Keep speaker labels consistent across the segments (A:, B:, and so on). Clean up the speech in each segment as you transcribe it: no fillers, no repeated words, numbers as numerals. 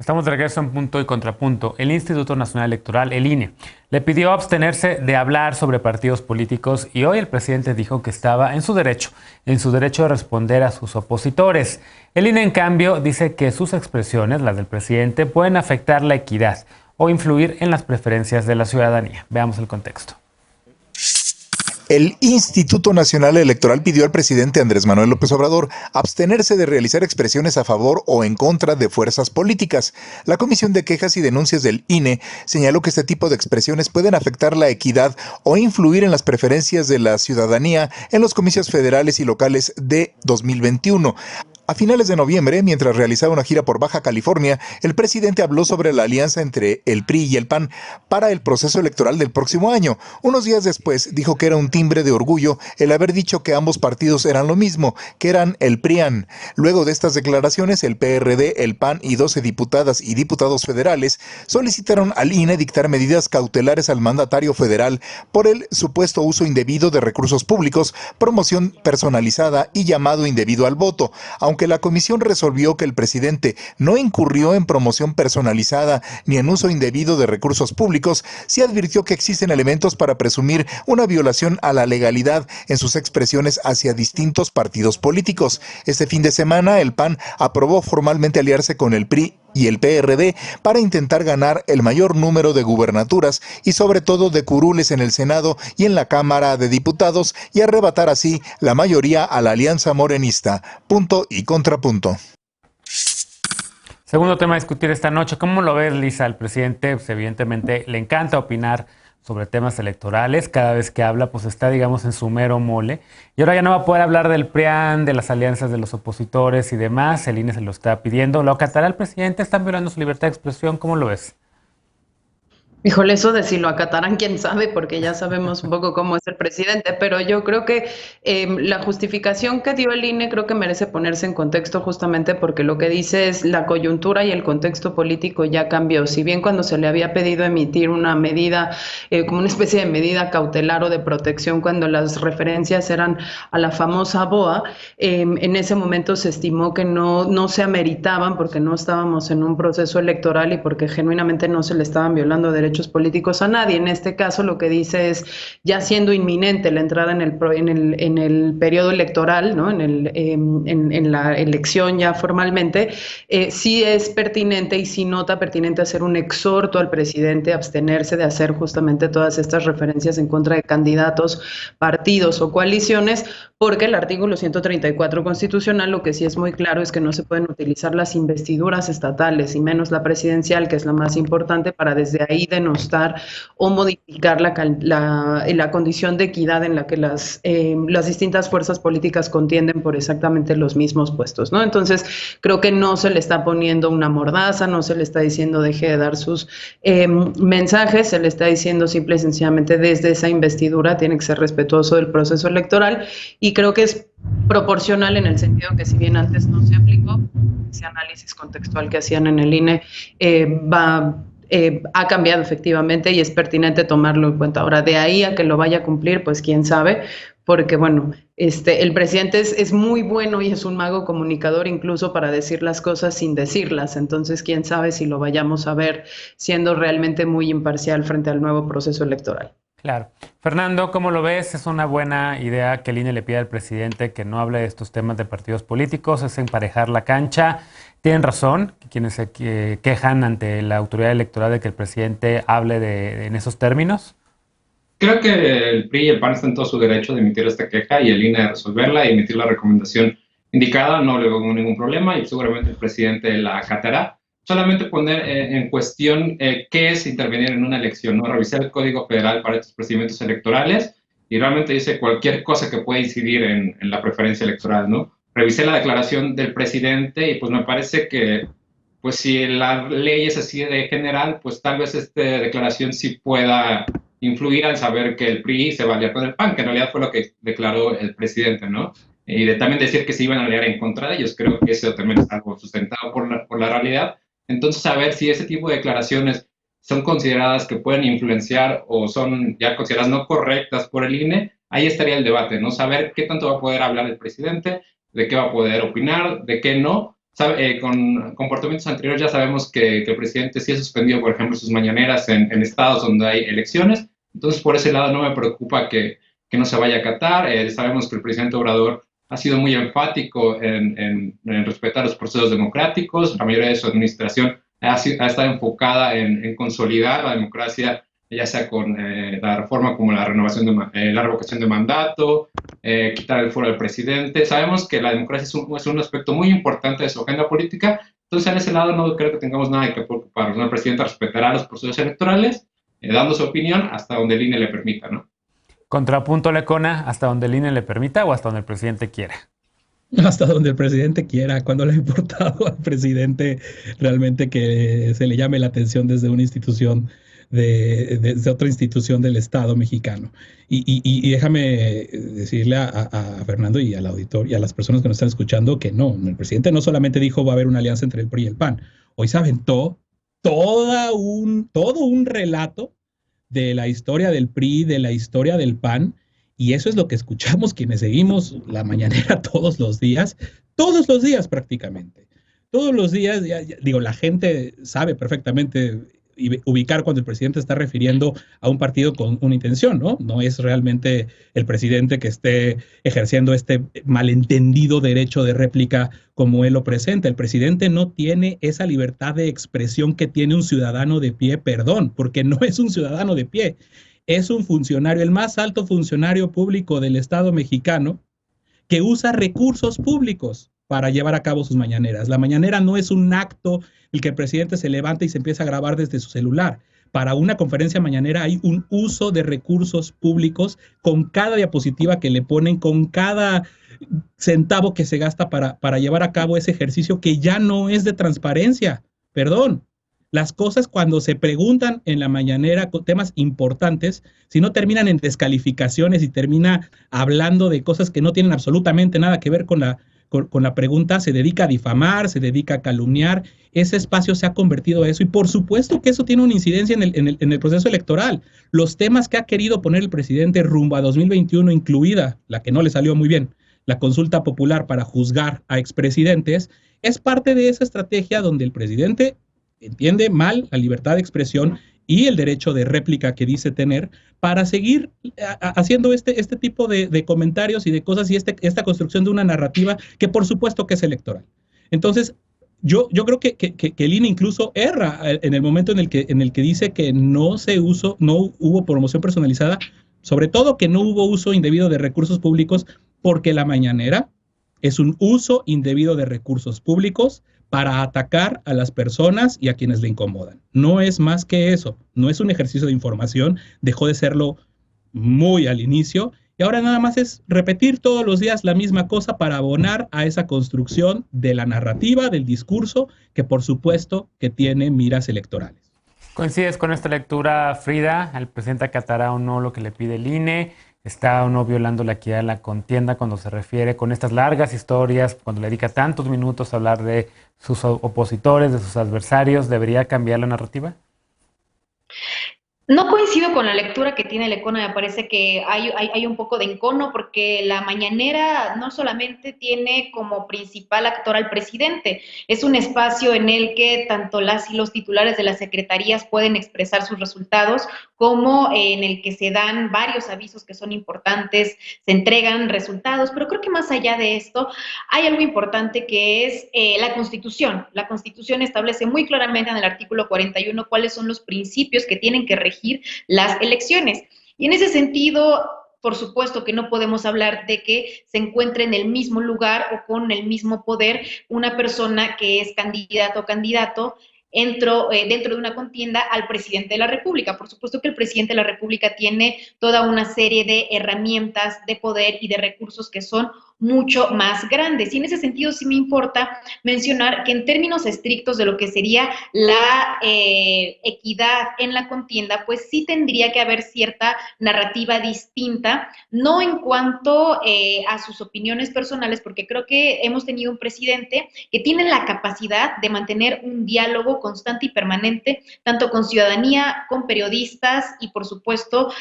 A: Estamos de regreso en Punto y Contrapunto. El Instituto Nacional Electoral, el INE, le pidió abstenerse de hablar sobre partidos políticos y hoy el presidente dijo que estaba en su derecho de responder a sus opositores. El INE, en cambio, dice que sus expresiones, las del presidente, pueden afectar la equidad o influir en las preferencias de la ciudadanía. Veamos el contexto.
B: El Instituto Nacional Electoral pidió al presidente Andrés Manuel López Obrador abstenerse de realizar expresiones a favor o en contra de fuerzas políticas. La Comisión de Quejas y Denuncias del INE señaló que este tipo de expresiones pueden afectar la equidad o influir en las preferencias de la ciudadanía en los comicios federales y locales de 2021. A finales de noviembre, mientras realizaba una gira por Baja California, el presidente habló sobre la alianza entre el PRI y el PAN para el proceso electoral del próximo año. Unos días después dijo que era un timbre de orgullo el haber dicho que ambos partidos eran lo mismo, que eran el PRIAN. Luego de estas declaraciones, el PRD, el PAN y 12 diputadas y diputados federales solicitaron al INE dictar medidas cautelares al mandatario federal por el supuesto uso indebido de recursos públicos, promoción personalizada y llamado indebido al voto. Aunque la comisión resolvió que el presidente no incurrió en promoción personalizada ni en uso indebido de recursos públicos, sí advirtió que existen elementos para presumir una violación a la legalidad en sus expresiones hacia distintos partidos políticos. Este fin de semana, el PAN aprobó formalmente aliarse con el PRI y el PRD para intentar ganar el mayor número de gubernaturas y sobre todo de curules en el Senado y en la Cámara de Diputados y arrebatar así la mayoría a la alianza morenista. Punto y contrapunto.
A: Segundo tema a discutir esta noche. ¿Cómo lo ves, Lisa? Al presidente, pues, evidentemente, le encanta opinar sobre temas electorales. Cada vez que habla, pues está, digamos, en su mero mole. Y ahora ya no va a poder hablar del PRIAN, de las alianzas de los opositores y demás. El INE se lo está pidiendo. ¿Lo acatará el presidente? ¿Están violando su libertad de expresión? ¿Cómo lo ves?
C: Híjole, eso de si lo acatarán, quién sabe, porque ya sabemos un poco cómo es el presidente, pero yo creo que la justificación que dio el INE creo que merece ponerse en contexto justamente porque lo que dice es la coyuntura y el contexto político ya cambió. Si bien cuando se le había pedido emitir una medida, como una especie de medida cautelar o de protección, cuando las referencias eran a la famosa BOA, en ese momento se estimó que no se ameritaban porque no estábamos en un proceso electoral y porque genuinamente no se le estaban violando derechos políticos a nadie. En este caso lo que dice es, ya siendo inminente la entrada en el periodo electoral, ¿no? en la elección ya formalmente, sí es pertinente y sí nota pertinente hacer un exhorto al presidente a abstenerse de hacer justamente todas estas referencias en contra de candidatos, partidos o coaliciones, porque el artículo 134 constitucional lo que sí es muy claro es que no se pueden utilizar las investiduras estatales y menos la presidencial, que es la más importante, para desde ahí denostar o modificar la condición de equidad en la que las distintas fuerzas políticas contienden por exactamente los mismos puestos, ¿no? Entonces, creo que no se le está poniendo una mordaza, no se le está diciendo deje de dar sus mensajes, se le está diciendo simple y sencillamente desde esa investidura tiene que ser respetuoso del proceso electoral y creo que es proporcional en el sentido que si bien antes no se aplicó, ese análisis contextual que hacían en el INE ha cambiado efectivamente y es pertinente tomarlo en cuenta. Ahora, de ahí a que lo vaya a cumplir, pues quién sabe, porque bueno, el presidente es muy bueno y es un mago comunicador incluso para decir las cosas sin decirlas, entonces quién sabe si lo vayamos a ver siendo realmente muy imparcial frente al nuevo proceso electoral.
A: Claro. Fernando, ¿cómo lo ves? ¿Es una buena idea que el INE le pida al presidente que no hable de estos temas de partidos políticos? ¿Es emparejar la cancha? Tienen razón quienes se quejan ante la autoridad electoral de que el presidente hable en esos términos.
D: Creo que el PRI y el PAN están en todo su derecho de emitir esta queja y el INE de resolverla y emitir la recomendación indicada. No le veo ningún problema y seguramente el presidente la acatará. Solamente poner en cuestión qué es intervenir en una elección, ¿no? Revisar el Código Federal para estos procedimientos electorales y realmente dice cualquier cosa que pueda incidir en la preferencia electoral, ¿no? Revisé la declaración del presidente y pues me parece que pues si la ley es así de general, pues tal vez esta declaración sí pueda influir al saber que el PRI se va a aliar con el PAN, que en realidad fue lo que declaró el presidente, ¿no? Y también decir que se iban a aliar en contra de ellos, creo que eso también es algo sustentado por la realidad. Entonces, saber si ese tipo de declaraciones son consideradas que pueden influenciar o son ya consideradas no correctas por el INE, ahí estaría el debate, ¿no? Saber qué tanto va a poder hablar el presidente, de qué va a poder opinar, de qué no, con comportamientos anteriores ya sabemos que el presidente sí ha suspendido, por ejemplo, sus mañaneras en estados donde hay elecciones. Entonces, por ese lado no me preocupa que no se vaya a acatar. Sabemos que el presidente Obrador ha sido muy enfático en respetar los procesos democráticos. La mayoría de su administración ha estado enfocada en consolidar la democracia, ya sea con la reforma como la renovación la revocación de mandato, quitar el fuero al presidente. Sabemos que la democracia es un aspecto muy importante de su agenda política. Entonces, en ese lado no creo que tengamos nada de que preocuparnos, ¿no? El presidente respetará los procesos electorales, dando su opinión hasta donde el INE le permita, ¿no?
A: Contrapunto, Lecona, hasta donde el INE le permita o hasta donde el presidente quiera.
E: Hasta donde el presidente quiera. Cuando le ha importado al presidente realmente que se le llame la atención desde una institución, desde otra institución del Estado mexicano. Y déjame decirle a Fernando y al auditor y a las personas que nos están escuchando que no, el presidente no solamente dijo va a haber una alianza entre el PRI y el PAN. Hoy se aventó todo un relato de la historia del PRI, de la historia del PAN, y eso es lo que escuchamos quienes seguimos la mañanera todos los días prácticamente. Todos los días, digo, la gente sabe perfectamente ubicar cuando el presidente está refiriendo a un partido con una intención, ¿no? No es realmente el presidente que esté ejerciendo este malentendido derecho de réplica como él lo presenta. El presidente no tiene esa libertad de expresión que tiene un ciudadano de pie, perdón, porque no es un ciudadano de pie, es un funcionario, el más alto funcionario público del Estado mexicano, que usa recursos públicos para llevar a cabo sus mañaneras. La mañanera no es un acto el que el presidente se levanta y se empieza a grabar desde su celular. Para una conferencia mañanera hay un uso de recursos públicos con cada diapositiva que le ponen, con cada centavo que se gasta para llevar a cabo ese ejercicio que ya no es de transparencia. Perdón. Las cosas cuando se preguntan en la mañanera con temas importantes, si no terminan en descalificaciones y termina hablando de cosas que no tienen absolutamente nada que ver con la pregunta, se dedica a difamar, se dedica a calumniar. Ese espacio se ha convertido en eso y por supuesto que eso tiene una incidencia en el proceso electoral. Los temas que ha querido poner el presidente rumbo a 2021, incluida la que no le salió muy bien, la consulta popular para juzgar a expresidentes, es parte de esa estrategia donde el presidente entiende mal la libertad de expresión y el derecho de réplica que dice tener para seguir haciendo este tipo de comentarios y de cosas y esta construcción de una narrativa que por supuesto que es electoral. Entonces, yo creo que el INE incluso erra en el momento en el que dice que no hubo promoción personalizada, sobre todo que no hubo uso indebido de recursos públicos, porque la mañanera es un uso indebido de recursos públicos para atacar a las personas y a quienes le incomodan. No es más que eso, no es un ejercicio de información, dejó de serlo muy al inicio y ahora nada más es repetir todos los días la misma cosa para abonar a esa construcción de la narrativa, del discurso, que por supuesto que tiene miras electorales.
A: ¿Coincides con esta lectura, Frida? ¿El presidente acatará o no lo que le pide el INE? ¿Está o no violando la equidad de la contienda cuando se refiere con estas largas historias, cuando le dedica tantos minutos a hablar de sus opositores, de sus adversarios? ¿Debería cambiar la narrativa?
F: No coincido con la lectura que tiene Lecona, me parece que hay un poco de encono porque la mañanera no solamente tiene como principal actor al presidente, es un espacio en el que tanto las y los titulares de las secretarías pueden expresar sus resultados, como en el que se dan varios avisos que son importantes, se entregan resultados, pero creo que más allá de esto hay algo importante que es la Constitución. La Constitución establece muy claramente en el artículo 41 cuáles son los principios que tienen que regir las elecciones. Y en ese sentido, por supuesto que no podemos hablar de que se encuentre en el mismo lugar o con el mismo poder una persona que es candidato o candidato dentro de una contienda al presidente de la República. Por supuesto que el presidente de la República tiene toda una serie de herramientas de poder y de recursos que son mucho más grandes. Y en ese sentido sí me importa mencionar que en términos estrictos de lo que sería la equidad en la contienda, pues sí tendría que haber cierta narrativa distinta, no en cuanto a sus opiniones personales, porque creo que hemos tenido un presidente que tiene la capacidad de mantener un diálogo constante y permanente, tanto con ciudadanía, con periodistas y por supuesto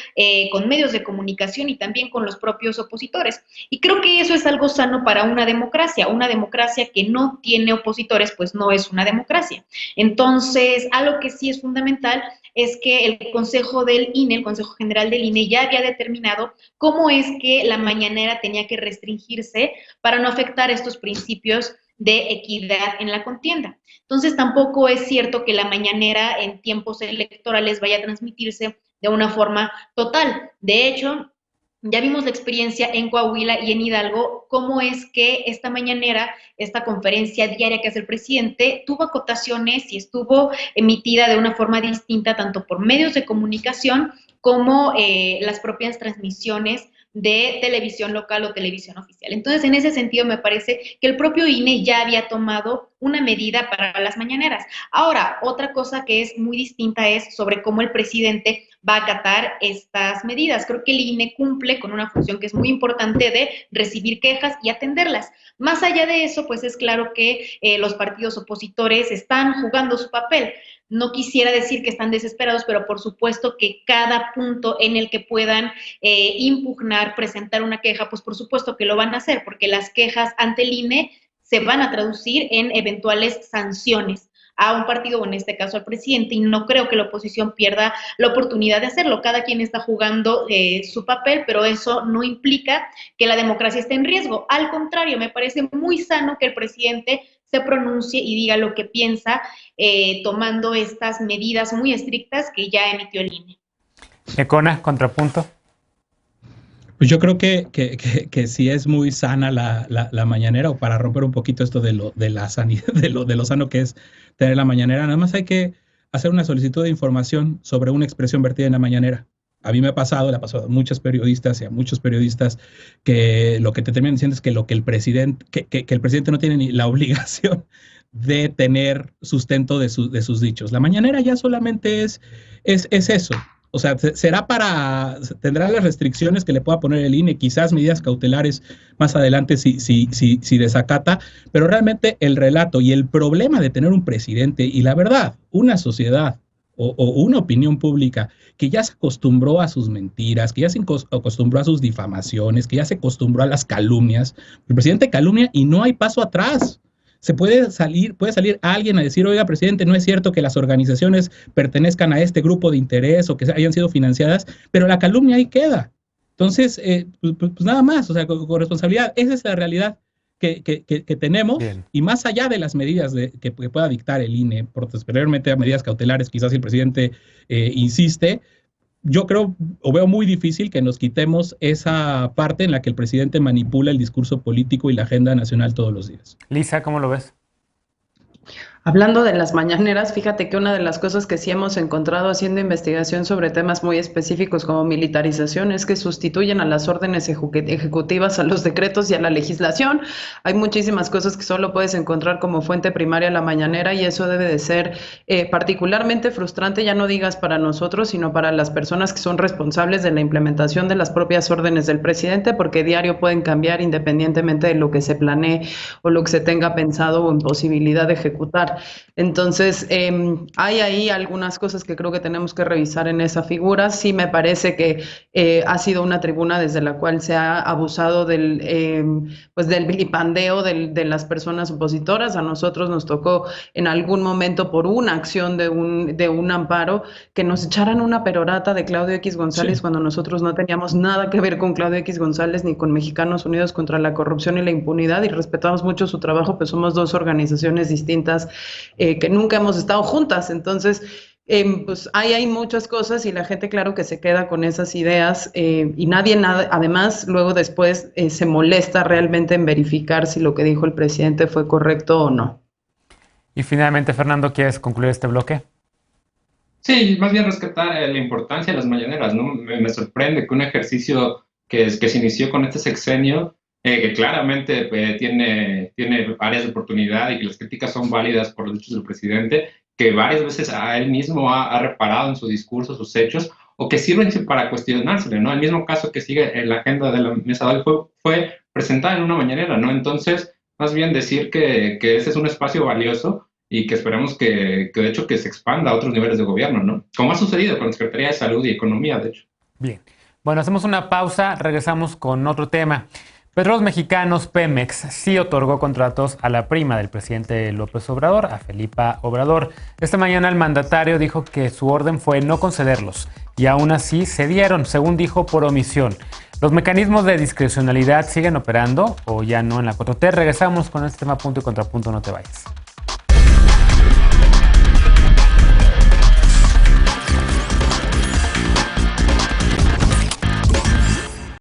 F: con medios de comunicación y también con los propios opositores. Y creo que eso es algo sano para una democracia. Una democracia que no tiene opositores, pues no es una democracia. Entonces, algo que sí es fundamental es que el Consejo del INE, el Consejo General del INE, ya había determinado cómo es que la mañanera tenía que restringirse para no afectar estos principios de equidad en la contienda. Entonces, tampoco es cierto que la mañanera en tiempos electorales vaya a transmitirse de una forma total. De hecho, ya vimos la experiencia en Coahuila y en Hidalgo, cómo es que esta mañanera, esta conferencia diaria que hace el presidente, tuvo acotaciones y estuvo emitida de una forma distinta, tanto por medios de comunicación como las propias transmisiones de televisión local o televisión oficial. Entonces, en ese sentido, me parece que el propio INE ya había tomado una medida para las mañaneras. Ahora, otra cosa que es muy distinta es sobre cómo el presidente va a acatar estas medidas. Creo que el INE cumple con una función que es muy importante de recibir quejas y atenderlas. Más allá de eso, pues es claro que los partidos opositores están jugando su papel. No quisiera decir que están desesperados, pero por supuesto que cada punto en el que puedan impugnar, presentar una queja, pues por supuesto que lo van a hacer, porque las quejas ante el INE se van a traducir en eventuales sanciones a un partido, o en este caso al presidente, y no creo que la oposición pierda la oportunidad de hacerlo. Cada quien está jugando su papel, pero eso no implica que la democracia esté en riesgo. Al contrario, me parece muy sano que el presidente se pronuncie y diga lo que piensa, tomando estas medidas muy estrictas que ya emitió el INE.
A: Econa, contrapunto.
E: Pues yo creo que sí es muy sana la mañanera, o para romper un poquito esto de la sanidad, de lo sano que es tener la mañanera. Nada más hay que hacer una solicitud de información sobre una expresión vertida en la mañanera. A mí me ha pasado, le ha pasado a muchos periodistas y a muchos periodistas que lo que te terminan diciendo es que el presidente no tiene ni la obligación de tener sustento de sus dichos. La mañanera ya solamente es eso. O sea, tendrá las restricciones que le pueda poner el INE, quizás medidas cautelares más adelante si desacata, pero realmente el relato y el problema de tener un presidente y la verdad, una sociedad o una opinión pública que ya se acostumbró a sus mentiras, que ya se acostumbró a sus difamaciones, que ya se acostumbró a las calumnias. El presidente calumnia y no hay paso atrás. Puede salir alguien a decir, oiga, presidente, no es cierto que las organizaciones pertenezcan a este grupo de interés o que hayan sido financiadas, pero la calumnia ahí queda. Entonces, pues nada más, o sea, con responsabilidad. Esa es la realidad que tenemos. Bien. Y más allá de las medidas que pueda dictar el INE, posteriormente a medidas cautelares, quizás si el presidente insiste, yo creo o veo muy difícil que nos quitemos esa parte en la que el presidente manipula el discurso político y la agenda nacional todos los días.
A: Lisa, ¿cómo lo ves?
C: Hablando de las mañaneras, fíjate que una de las cosas que sí hemos encontrado haciendo investigación sobre temas muy específicos como militarización es que sustituyen a las órdenes ejecutivas a los decretos y a la legislación. Hay muchísimas cosas que solo puedes encontrar como fuente primaria la mañanera y eso debe de ser particularmente frustrante, ya no digas para nosotros, sino para las personas que son responsables de la implementación de las propias órdenes del presidente, porque diario pueden cambiar independientemente de lo que se planee o lo que se tenga pensado o en posibilidad de ejecutar. Entonces, hay ahí algunas cosas que creo que tenemos que revisar en esa figura. Sí me parece que ha sido una tribuna desde la cual se ha abusado del vilipandeo de las personas opositoras. A nosotros nos tocó en algún momento por una acción de un amparo que nos echaran una perorata de Claudio X González, sí, cuando nosotros no teníamos nada que ver con Claudio X González ni con Mexicanos Unidos contra la Corrupción y la Impunidad, y respetamos mucho su trabajo, pues somos dos organizaciones distintas que nunca hemos estado juntas. Entonces, pues hay muchas cosas y la gente, claro, que se queda con esas ideas y nadie, además, luego después se molesta realmente en verificar si lo que dijo el presidente fue correcto o no.
A: Y finalmente, Fernando, ¿quieres concluir este bloque?
D: Sí, más bien rescatar la importancia de las mañaneras, ¿no? Me sorprende que un ejercicio que se inició con este sexenio, que claramente tiene áreas de oportunidad y que las críticas son válidas por los hechos del presidente, que varias veces a él mismo ha reparado en su discurso, sus hechos, o que sirven para cuestionársele, ¿no? El mismo caso que sigue en la agenda de la mesa de hoy fue presentado en una mañanera, ¿no? Entonces, más bien decir que ese es un espacio valioso y que esperamos que de hecho que se expanda a otros niveles de gobierno, ¿no? Como ha sucedido con la Secretaría de Salud y Economía, de hecho.
A: Bien. Bueno, hacemos una pausa, regresamos con otro tema. Petróleos Mexicanos, Pemex, sí otorgó contratos a la prima del presidente López Obrador, a Felipa Obrador. Esta mañana el mandatario dijo que su orden fue no concederlos y aún así se dieron, según dijo, por omisión. ¿Los mecanismos de discrecionalidad siguen operando o ya no en la 4T? Regresamos con este tema punto y contrapunto, no te vayas.